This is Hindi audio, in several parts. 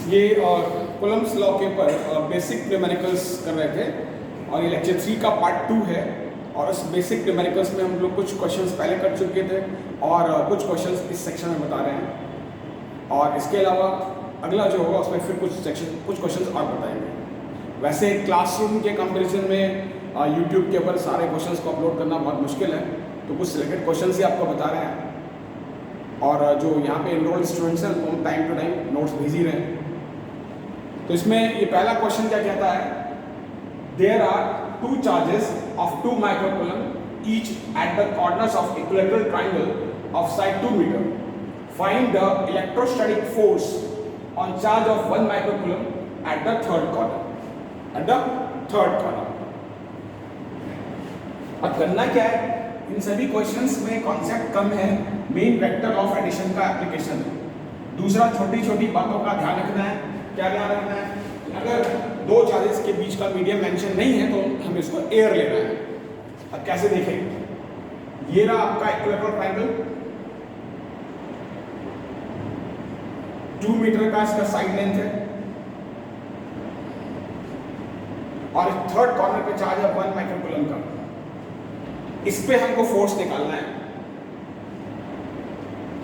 ये कूलम्ब्स लॉ के ऊपर बेसिक न्यूमेरिकल्स कर रहे थे और ये लेक्चर 3 का पार्ट 2 है। और उस बेसिक न्यूमेरिकल्स में हम लोग कुछ क्वेश्चंस पहले कर चुके थे और कुछ क्वेश्चंस इस सेक्शन में बता रहे हैं, और इसके अलावा अगला जो होगा उसमें फिर कुछ क्वेश्चंस और बताएंगे। वैसे क्लासरूम के कंपेरिजन में यूट्यूब के ऊपर सारे क्वेश्चंस को अपलोड करना बहुत मुश्किल है, तो कुछ सिलेक्टेड क्वेश्चंस ही आपको बता रहे हैं। और जो यहाँ पे एनरोल्ड स्टूडेंट्स हैं उनको हम टाइम टू टाइम नोट्स भेज ही रहे हैं। तो इसमें ये पहला क्वेश्चन क्या कहता है, there are two charges of 2 microcoulomb each at the corners of equilateral triangle of side 2 metre. Find the electrostatic force on charge of 1 microcoulomb at the third corner. अब करना क्या है, इन सभी क्वेश्चंस में कॉन्सेप्ट कम है, मेन वेक्टर ऑफ एडिशन का एप्लीकेशन है। दूसरा, छोटी छोटी बातों का ध्यान रखना है। क्या ध्यान रखना है, अगर दो चार्जेस के बीच का मीडियम मेंशन नहीं है तो हमें इसको एयर लेना है। अब कैसे देखें, ये रहा आपका इक्विलेटरल ट्रायंगल, 2 मीटर का इसका साइड लेंथ है और थर्ड कॉर्नर पे चार्ज है 1 माइक्रोकूलम का। इस पे हमको फोर्स निकालना है।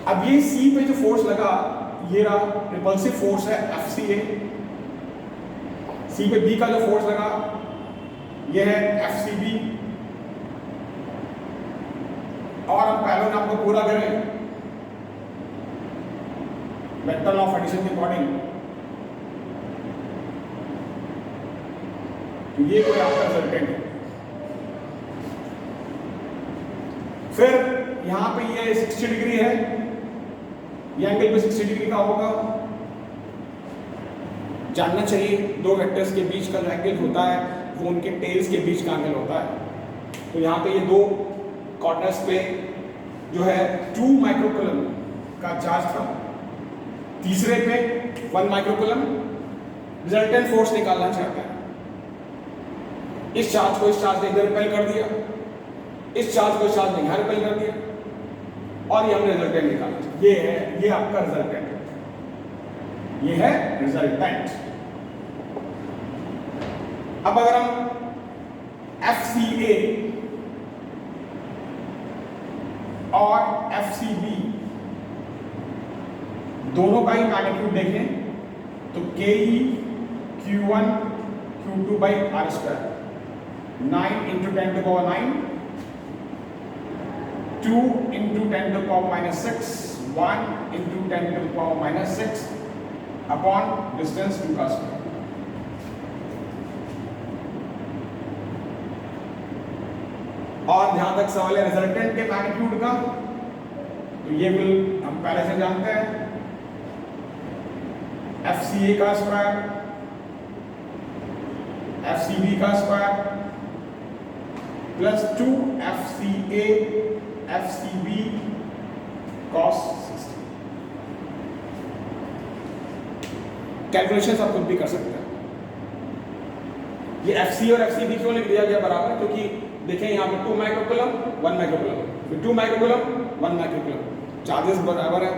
अब ये सी पे जो फोर्स लगा, ये रहा रिपल्सिव फोर्स है FCA। सी पे बी का जो फोर्स लगा ये है FCB। और हम पहले नाम को पूरा करें वेक्टर ऑफ एडिशन के अकॉर्डिंग, तो ये कोई आपका रिजल्टेंट है। फिर यहां पे ये 60 डिग्री है, ये एंगल भी 60 डिग्री का होगा। जानना चाहिए दो वेक्टर्स के बीच का जो एंगल होता है वो उनके टेल्स के बीच का एंगल होता है। तो यहाँ पे ये दो कॉर्नर्स पे जो है 2 माइक्रोकूलम का चार्ज था, तीसरे पे 1 माइक्रोकूलम। रिजल्टेंट फोर्स निकालना चाहते हैं। इस चार्ज को इस चार्ज ने इधर रिपेल कर दिया, इस चार्ज को इस चार्ज ने यहाँ रिपेल कर दिया, और ये हमने रिजल्टेंट निकाला। ये आपका रिजल्टेंट है, ये है रिजल्टेंट। अब अगर हम FCA और FCB दोनों का ही मैग्नीट्यूड देखें तो KE Q1 Q2 by R square, 9 into 10 to the power 9, 2 into 10 to the power minus 6, 1 into 10 to the power minus 6 upon distance 2 का स्क्वायर। और जहां तक सवाल है रिजल्टेंट के मैग्नीट्यूड का, तो ये बिल हम पहले से जानते हैं, FCA का स्क्वायर FCB का square plus 2 FCA FCB cos 60। Calculation आप खुद भी कर सकते हैं। ये FC और FCB क्यों लिख दिया गया बराबर, क्योंकि देखें यहाँ पे 2 माइक्रोकूलम 1 माइक्रोकूलम, फिर 2 माइक्रोकूलम 1 माइक्रोकूलम, चार्जेस बराबर है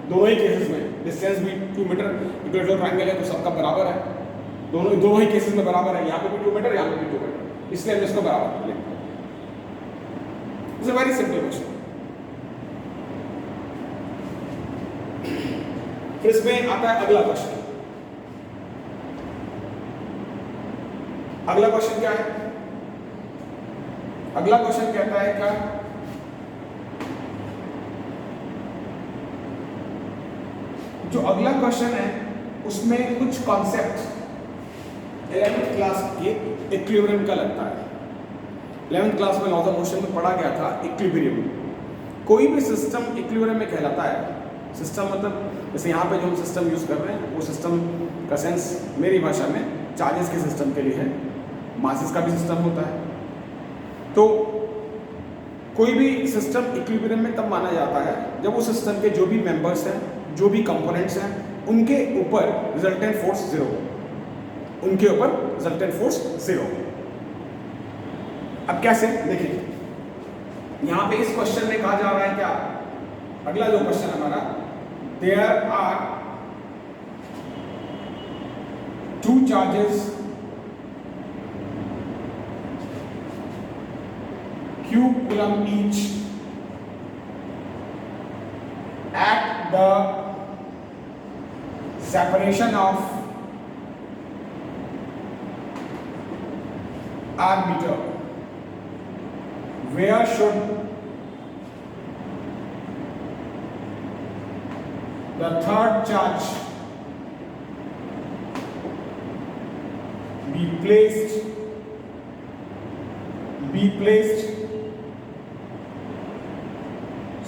दोनों ही केसेस में। डिस्टेंस भी 2 मीटर, इक्विलेटरल ट्रायंगल है तो सबका बराबर है, दोनों ही केसेस में बराबर है। यहाँ पे भी 2 मीटर, यहाँ पे भी 2 मीटर, इसलिए हम इसको बराबर लिखते हैं। It's a very simple question. फिर इसमें आता है अगला क्वेश्चन। अगला क्वेश्चन क्या है, अगला क्वेश्चन कहता है क्या, जो अगला क्वेश्चन है उसमें कुछ कॉन्सेप्ट 11th क्लास के इक्विलिब्रियम का लगता है। 11th क्लास में लॉज ऑफ मोशन में पढ़ा गया था इक्विलिब्रियम। कोई भी सिस्टम इक्विलिब्रियम में कहलाता है। सिस्टम मतलब जैसे यहाँ पे जो हम सिस्टम यूज कर रहे हैं वो सिस्टम का सेंस मेरी भाषा में चार्जेस के सिस्टम के लिए है, मासेस का भी सिस्टम होता है। तो कोई भी सिस्टम इक्विलिब्रियम में तब माना जाता है जब उस सिस्टम के जो भी मेंबर्स हैं, जो भी कंपोनेंट्स हैं, उनके ऊपर रिजल्टेंट फोर्स 0, उनके ऊपर रिजल्टेंट फोर्स 0। अब कैसे देखिए, यहां पे इस क्वेश्चन में कहा जा रहा है क्या, अगला जो क्वेश्चन हमारा, there are two charges q coulomb each at the separation of r meter, where should the third charge be placed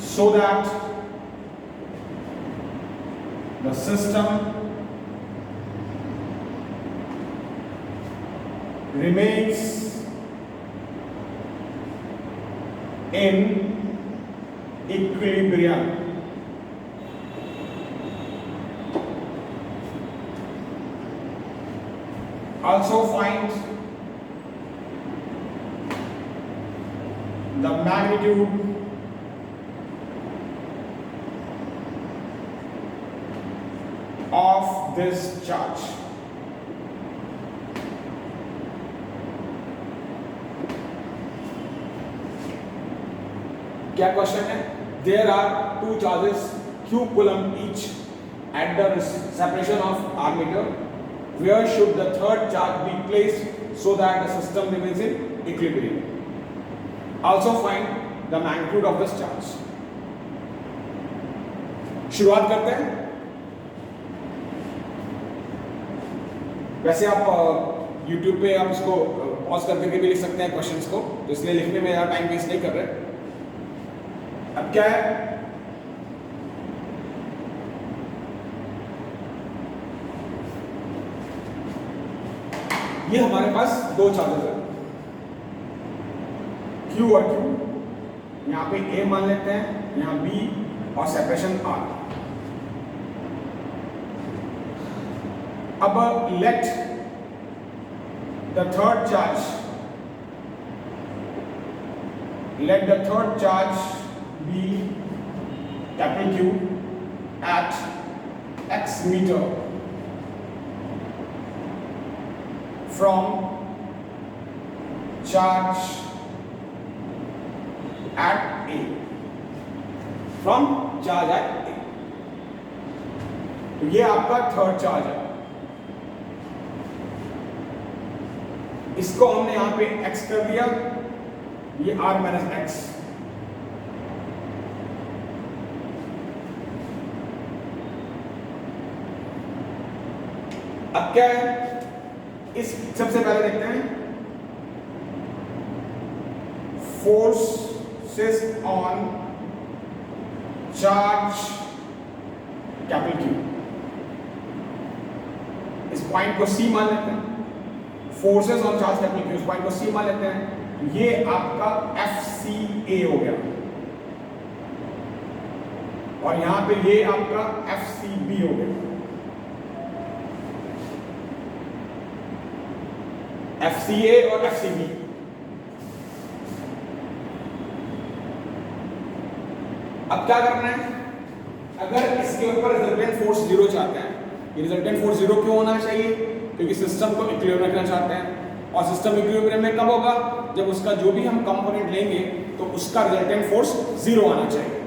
so that the system remains in equilibrium. Also find the magnitude of this charge. क्या क्वेश्चन है? There are two charges q coulomb each at the separation of r meter. Where should the third charge be placed so that the system remains in equilibrium? Also find the magnitude of this charge. शुरुआत करते हैं। वैसे आप YouTube पे आप इसको पॉज करके भी लिख सकते हैं क्वेश्चंस को, तो इसलिए लिखने में ज़्यादा टाइम वेस्ट नहीं कर रहे। अब क्या है, ये हमारे पास दो चार्जेस है Q और Q, यहाँ पे A मान लेते हैं, यहाँ B और सेपरेशन R। अब let the third charge be capital Q at x meter from charge at A. From charge at A. तो ये आपका थर्ड चार्ज है। इसको हमने यहां पे x कर दिया, ये r माइनस एक्स। अब क्या है, इस सबसे पहले देखते हैं forces on charge capital Q। इस पॉइंट को C मान लेते हैं, forces on charge capital Q, इस पॉइंट को C मान लेते हैं। ये आपका FCA हो गया और यहां पे ये आपका FCB हो गया। FCA और FCB। अब क्या करना है, अगर इसके ऊपर रिजल्टेंट फोर्स 0 चाहते हैं, ये रिजल्टेंट फोर्स 0 क्यों होना चाहिए? क्योंकि सिस्टम को इक्विलिब्रियम रखना चाहते हैं, और सिस्टम इक्विलिब्रियम में कब होगा? जब उसका जो भी हम कंपोनेंट लेंगे तो उसका रिजल्टेंट फोर्स 0 आना चाहिए।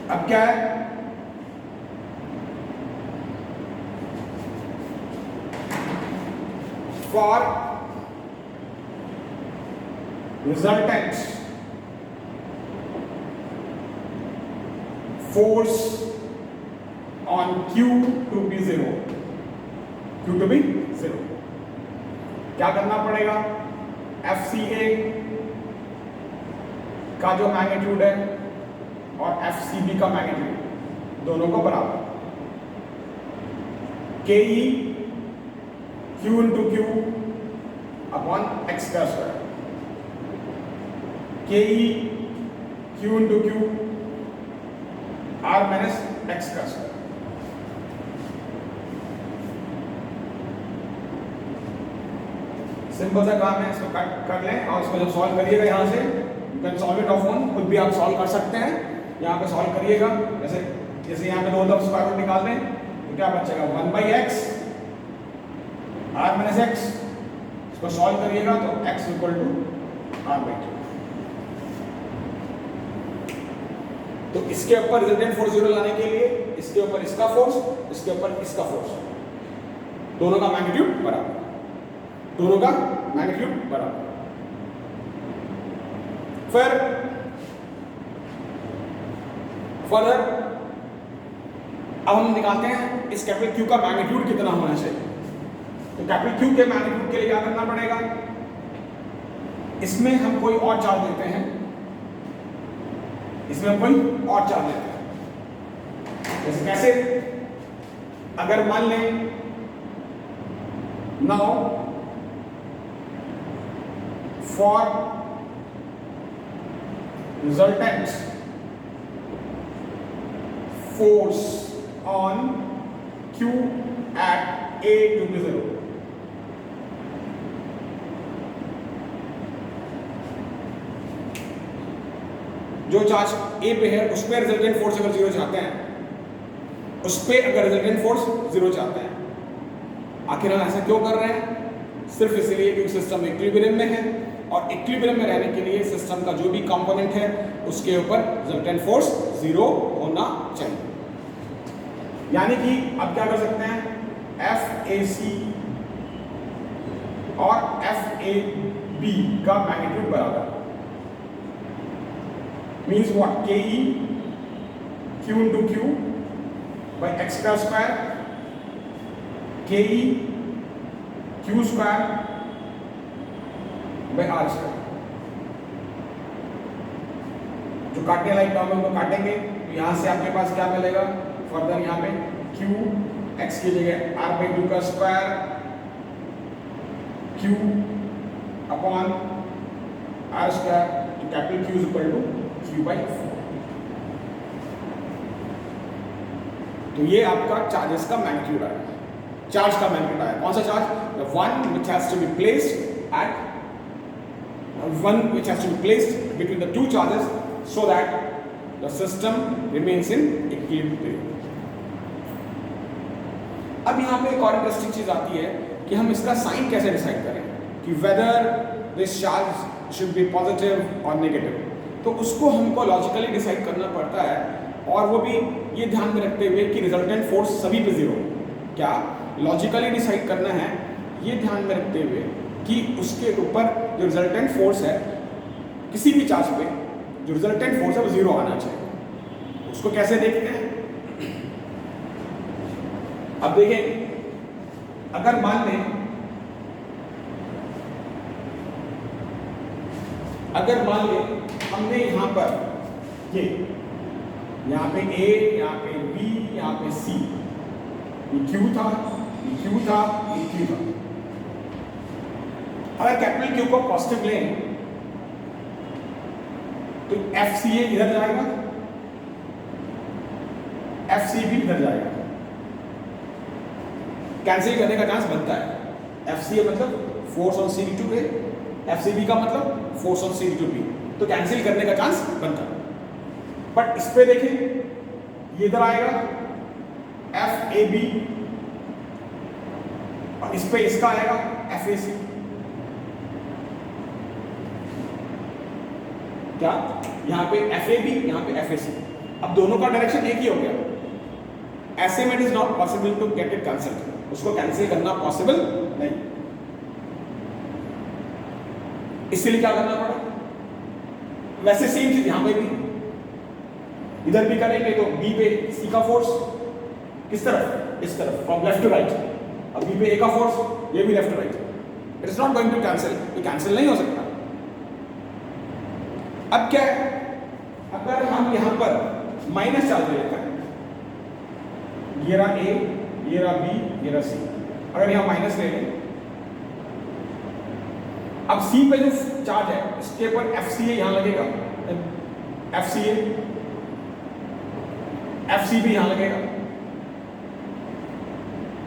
अब क्या है, for resultant force on Q to be 0, क्या करना पड़ेगा? FCA का जो मैग्नीट्यूड है और FCB का मैग्नीट्यूड दोनों को बराबर, KE Q into Q upon x का square, KE Q into Q R minus x का स्क्वायर। सिंपल सा काम है, इसको कट कर लें और इसको जब सॉल्व करिएगा यहाँ से, you can solve it of on, खुद भी आप सॉल्व कर सकते हैं। यहाँ पे सॉल्व करिएगा, जैसे यहाँ पे दो तरफ स्क्वायर रूट निकाल दें तो क्या बचेगा, 1/x r माइनस एक्स, इसको सॉल्व करिएगा तो x equal to r by 2। तो इसके ऊपर रिजल्टेंट फोर्स 0 लाने के लिए इसके ऊपर इसका फोर्स, इसके ऊपर इसका फोर्स, दोनों का मैग्नीट्यूड बराबर, दोनों का मैग्नीट्यूड बराबर। फिर फर्दर अब हम निकालते हैं इस कैपिटल Q का मैग्नीट्यूड कितना होना चाहिए। तो कैपिटल Q के मैग्नीट्यूड के लिए क्या करना पड़ेगा, इसमें हम कोई और चार्ज लेते हैं, इसमें हम कोई और चार्ज लेते हैं। जैसे कैसे, अगर मान लें now for resultant force on Q at A to be 0, जो चार्ज A पे है उस पे रिजल्टेंट फोर्स अगर 0 चाहते हैं, उस पे अगर रिजल्टेंट फोर्स 0 चाहते हैं, आखिर हम ऐसा क्यों कर रहे हैं, सिर्फ इसलिए क्योंकि सिस्टम इक्विलिब्रियम में है और इक्विलिब्रियम में रहने के लिए सिस्टम का जो भी कंपोनेंट है उसके ऊपर रिजल्टेंट फोर्स 0 होना चाहिए। यानी कि अब क्या कर सकते हैं, FAC और FAB का मैग्नीट्यूड बराबर means what, KE Q into Q by x square KE Q square by R square। जो काटने लायक टर्म है उनको काटेंगे तो यहां से आपके पास क्या मिलेगा, फर्दर यहाँ पे Q x की जगह R बाई 2 का square Q upon R square, तो capital Q equal to Q by 4। तो ये आपका चार्जेस का मैग्नीट्यूड आया, चार्ज का मैग्नीट्यूड आया। कौन सा charge, the one which has to be placed at one which has to be placed between the two charges so that the system remains in equilibrium। अब यहाँ पे एक और इंटरेस्टिंग चीज आती है कि हम इसका साइन कैसे डिसाइड करें कि whether this charge should be positive or negative। तो उसको हमको लॉजिकली डिसाइड करना पड़ता है और वो भी ये ध्यान में रखते हुए कि रिजल्टेंट फोर्स सभी पे 0। क्या लॉजिकली डिसाइड करना है, ये ध्यान में रखते हुए कि उसके ऊपर जो रिजल्टेंट फोर्स है किसी भी चार्ज पे जो रिजल्टेंट फोर्स है वो 0 आना चाहिए। उसको कैसे देखते हैं, अब देखें, अगर मान लें हमने यहां पर ये यहाँ पे A, यहाँ पे B, यहाँ पे C, ये Q था, ये Q था, ये Q था। अगर कैपिटल Q को पॉजिटिव लें तो FCA इधर जाएगा, FCB इधर जाएगा, कैंसिल करने का चांस बनता है। FCA मतलब फोर्स ऑन CD2 पे, FCB का मतलब फोर्स ऑन CD2 पे, तो कैंसिल करने का चांस बनता है। बट इस पे देखें, ये इधर आएगा FAB और इस पे इसका आएगा FAC। क्या, यहाँ पे FAB, यहाँ पे FAC, अब दोनों का डायरेक्शन एक ही हो गया। ऐसे में it is not possible to get it cancelled, उसको कैंसिल करना पॉसिबल नहीं, इसलिए क्या करना पड़ा। वैसे सेम चीज यहां पे भी, इधर भी करेंगे तो B पे C का फोर्स किस तरफ, इस तरफ, फ्रॉम लेफ्ट टू राइट। अब B पे A का फोर्स, ये भी left to right, it is not going to cancel, ये कैंसिल नहीं हो सकता। अब क्या है, अगर हम यहां पर माइनस चार्ज लेते हैं, ये रहा A, ये रहा B, ये रहा C, अगर यहां माइनस ले लें, अब C पे जो चार्ज है इसके ऊपर FCA यहां लगेगा, FCA, FCB यहां लगेगा,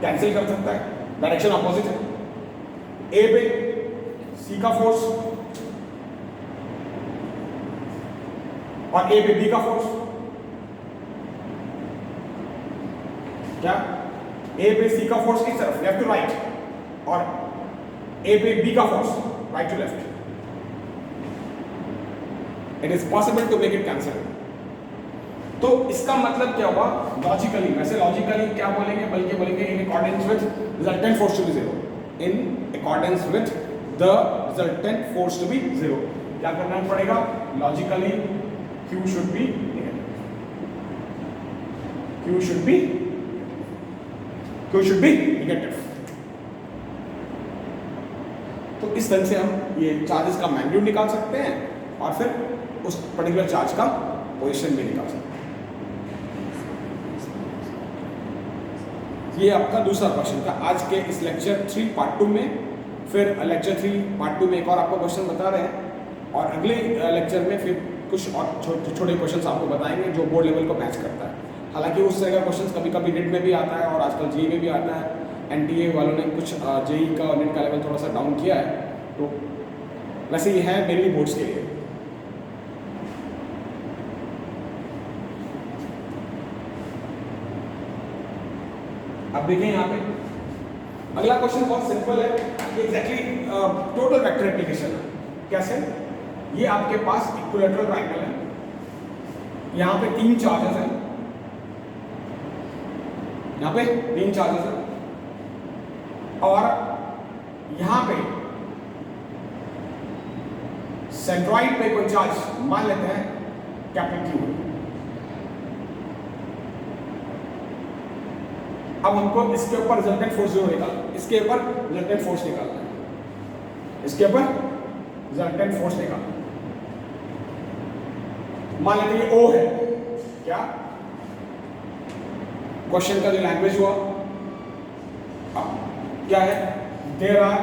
कैंसिल कर सकता है, डायरेक्शन ऑपोजिट है। A पे C का फोर्स और A पे B का फोर्स, क्या A पे C का फोर्स किस तरफ, लेफ्ट टू राइट, और ए पे बी का force right to left, it is possible to make it cancel. तो इसका मतलब क्या हुआ लॉजिकली, वैसे लॉजिकली क्या बोलेंगे, बल्कि बोलेंगे in accordance with resultant force to be zero, in accordance with the resultant force to be zero. क्या करना पड़ेगा logically, Q should be negative, Q should be negative। तो इस तरह से हम ये चार्जेस का मैग्नीट्यूड निकाल सकते हैं और फिर उस पर्टिकुलर चार्ज का पोजीशन भी निकाल सकते हैं। ये आपका दूसरा क्वेश्चन था आज के इस लेक्चर 3 पार्ट 2 में। फिर लेक्चर 3 पार्ट 2 में एक और आपको क्वेश्चन बता रहे हैं और अगले लेक्चर में फिर कुछ और छोटे क्वेश्चन आपको बताएंगे जो बोर्ड लेवल को मैच करता है। हालांकि उस तरह का क्वेश्चन कभी कभी नेट में भी आता है और आजकल जेई में भी आता है। एनटीए वालों ने कुछ जेई का और नेट का लेवल थोड़ा सा डाउन किया है, तो वैसे ये है मेनली बोर्ड्स के लिए। अब देखें यहाँ पे अगला क्वेश्चन बहुत सिंपल है, एग्जैक्टली टोटल वेक्टर एप्लीकेशन है। कैसे? ये आपके पास इक्विलैटरल ट्रायंगल है, यहाँ पे 3 चार्जेस हैं, यहाँ पे 3 चार्जेस हैं और यहाँ पे सेंट्रॉइड पे कोई चार्ज मान लेते हैं कैपिटल Q। अब हमको इसके ऊपर रिजल्टेंट फोर्स जीरो निकालना, इसके ऊपर रिजल्टेंट फोर्स निकालना है, इसके ऊपर रिजल्टेंट फोर्स निकालना। मान लेते हैं O है, क्या क्वेश्चन का जो लैंग्वेज हुआ क्या है, there are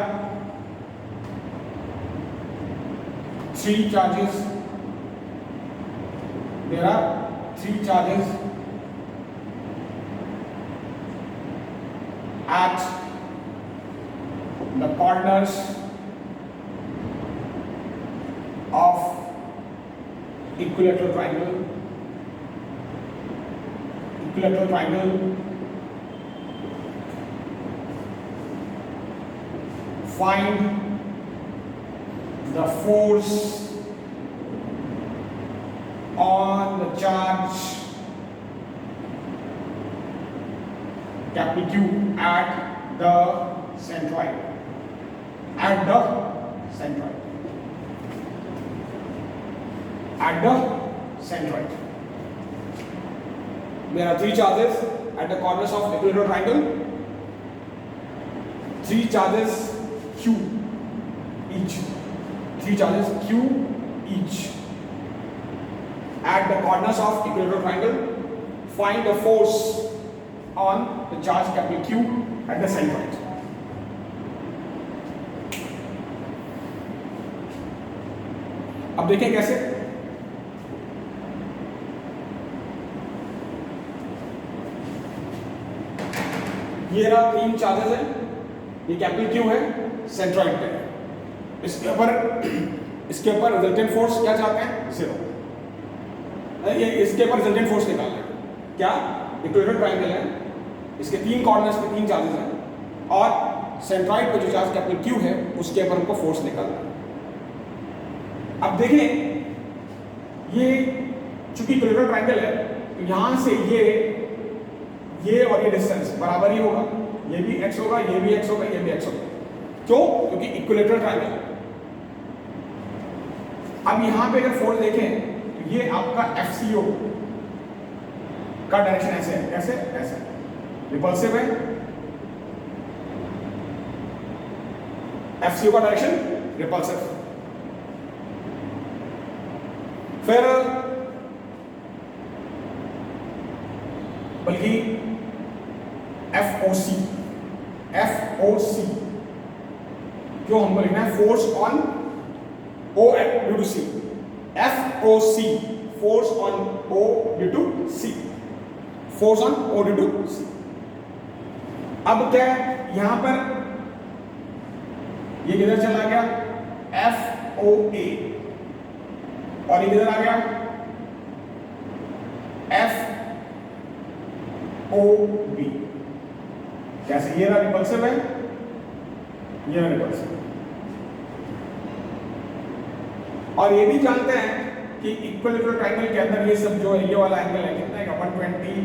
3 charges, there are 3 charges at the corners of equilateral triangle, find the force on the charge capital Q at the centroid, at the centroid, at the centroid. There are 3 charges at the corners of equilateral triangle, 3 charges Q each, 3 charges Q each at the corners of equilateral triangle. Find the force on the charge capital Q at the centroid. अब देखें कैसे। ये रहा 3 चार्जेस है, ये कैपिटल Q है, सेंट्रॉइड पे है। इसके ऊपर रिजल्टेंट फोर्स क्या चाहते हैं, 0। ये इसके ऊपर रिजल्टेंट फोर्स निकालना है, क्या इक्विलैटरल ट्रायंगल है, इसके 3 कॉर्नर्स पे 3 चार्जेस हैं और सेंट्रॉइड पे जो चार्ज कैपिटल Q है उसके ऊपर हमको फोर्स निकालना है। अब देखें ये चूंकि इक्विलैटरल ट्रायंगल है तो यहां से ये और ये डिस्टेंस बराबर ही होगा, ये भी x होगा, ये भी x होगा, ये भी x होगा। क्यों? क्योंकि इक्विलैटरल ट्रायंगल है। अब यहां पे अगर फोर्स देखें तो ये आपका FCO का डायरेक्शन ऐसे है, कैसे? ऐसे रिपल्सिव है, FCO का डायरेक्शन रिपल्सिव। फिर बल्कि FOC जो हमको लिखना है force on O due to C, FOC force on O due to C, force on O due to C। अब क्या है यहां पर ये किधर चला गया, FOA और ये किधर आ गया, FOB। कैसे? ये रहा रिपल्सिव है, ये रिपल्सिव। और ये भी जानते हैं कि इक्विलेटरल ट्रायंगल के अंदर ये सब जो है, ये वाला एंगल है कितना है, 120,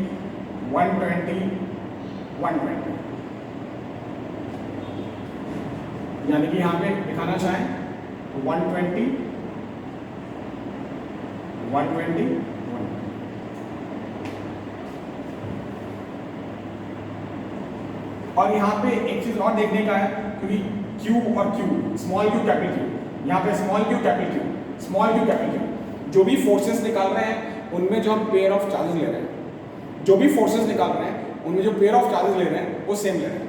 120, 120, यानी कि यहाँ पे दिखाना चाहें 120, 120, 120। और यहाँ पे एक चीज और देखने का है, क्योंकि Q और Q, small Q capital Q, यहाँ पे small Q capital Q, small Q capital Q, जो भी फोर्सेस निकाल रहे हैं उनमें जो हम पेयर ऑफ चार्जेस ले रहे हैं, जो भी फोर्सेस निकाल रहे हैं उनमें जो पेयर ऑफ चार्जेस ले रहे हैं वो सेम ले रहे हैं,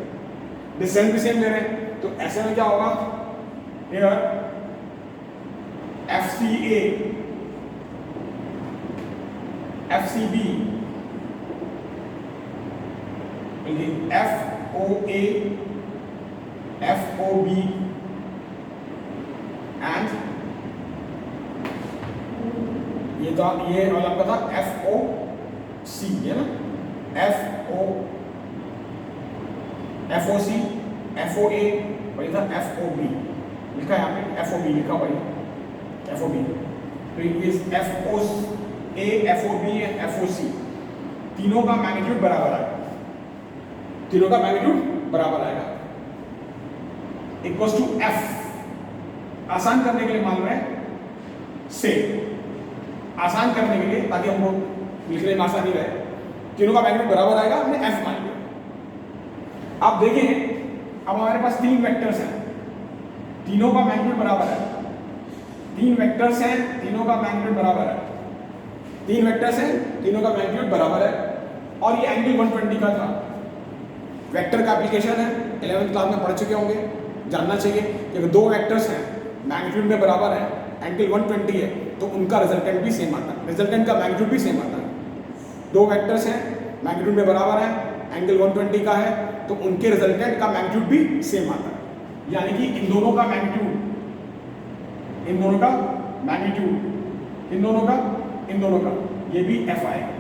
डिस्टेंस भी सेम ले रहे हैं। तो ऐसे में क्या होगा, here FCA, FCB, FOA, FOB and ये वाला आपका था FOC, है ना, FOC, FOA और ये था FOB, लिखा है यहाँ पे FOB लिखा हुआ है, FOB। तो ये FOA, FOB एंड FOC तीनों का मैग्नीट्यूड बराबर आएगा, तीनों का मैग्नीट्यूड बराबर आएगा, इक्वल्स टू F। आसान करने के लिए मान रहे हैं से, आसान करने के लिए, ताकि हमको लिखने में आसानी रहे, तीनों का मैग्नीट्यूड बराबर आएगा, हमने F मान लिया। आप देखें अब हमारे पास तीन वेक्टर्स हैं, तीनों का मैग्नीट्यूड बराबर है, तीन वेक्टर्स हैं, तीनों का मैग्नीट्यूड बराबर है, तीन वेक्टर्स हैं, तीनों का मैग्नीट्यूड बराबर है, और ये एंगल 120 का था। वेक्टर का एप्लीकेशन है, 11th क्लास में पढ़ चुके होंगे, जानना चाहिए कि अगर दो वेक्टर्स हैं मैग्नीट्यूड में बराबर है, एंगल 120 है, तो उनका रिजल्टेंट भी सेम आता है, रिजल्टेंट का मैग्नीट्यूड भी सेम आता है। दो वेक्टर्स हैं मैग्नीट्यूड में बराबर है, एंगल 120 का है, तो उनके रिजल्टेंट का मैग्नीट्यूड भी सेम आता है, यानी कि इन दोनों का मैग्नीट्यूड, इन दोनों का मैग्नीट्यूड, इन दोनों का, इन दोनों का, ये भी F आएगा।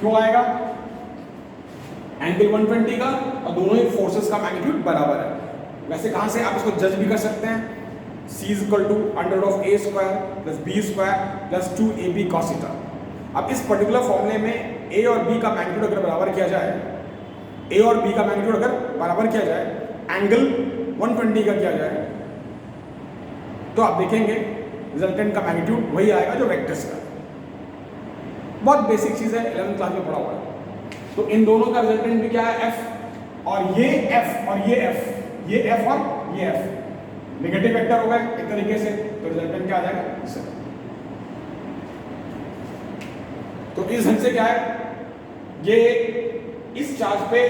क्यों आएगा? एंगल 120 का और दोनों ही फोर्सेस का मैग्नीट्यूड बराबर है। वैसे कहां से आप इसको जज भी कर सकते हैं, C = √A² + B² + 2AB cos θ। अब इस पर्टिकुलर फॉर्मूले में A और B का मैग्नीट्यूड अगर बराबर किया जाए, A और B का मैग्नीट्यूड अगर बराबर किया जाए, एंगल 120 का किया जाए, तो आप देखेंगे रिजल्टेंट का मैग्नीट्यूड वही आएगा जो वेक्टर्स का। बहुत बेसिक चीज है, 11th क्लास में पढ़ा हुआ है। तो इन दोनों का रिजल्टेंट भी क्या है, F, और ये F और ये F, ये F और ये F नेगेटिव वेक्टर हो गए एक तरीके से, तो रिजल्टेंट क्या आ जाएगा, इससे। तो इस ढंग से क्या है, ये इस चार्ज पे,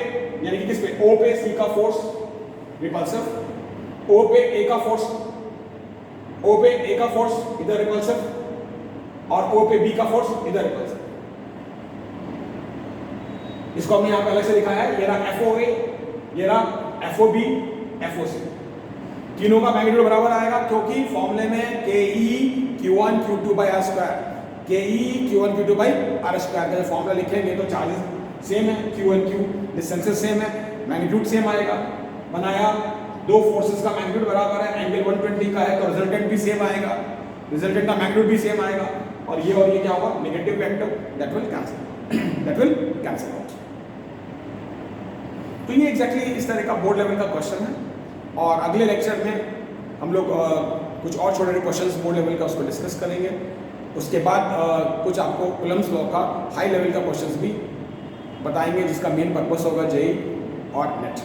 यानी कि किस पे, O पे C का फोर्स रिपल्सिव, O पे A का फोर्स, O पे A का फोर्स इधर रिपल्सिव, और O पे B का फोर्स इधर रिपल्सिव। इसको हमने यहां पे अलग से दिखाया है, ये रहा FOA, ये रहा FOB, FOC। तीनों का मैग्नीट्यूड बराबर आएगा, क्योंकि फॉर्मूले में KE Q1 Q2/r², KE Q1 Q2/r² का जो फॉर्मूला लिखेंगे तो चार्जेस सेम है, Q और Q, डिस्टेंसेस सेम है, मैग्नीट्यूड सेम आएगा। बनाया, दो फोर्सेस का मैग्नीट्यूड बराबर है, एंगल 120 का है, तो रिजल्टेंट भी सेम आएगा, रिजल्टेंट का मैग्नीट्यूड भी सेम आएगा, और ये क्या होगा, negative vector, that will cancel, that will cancel out. तो ये एग्जैक्टली इस तरह का बोर्ड लेवल का क्वेश्चन है, और अगले लेक्चर में हम लोग कुछ और छोटे छोटे क्वेश्चंस बोर्ड लेवल का उसको डिस्कस करेंगे। उसके बाद कुछ आपको कूलम्स लॉ का हाई लेवल का क्वेश्चंस भी बताएंगे, जिसका मेन पर्पस होगा जेईई और नेट।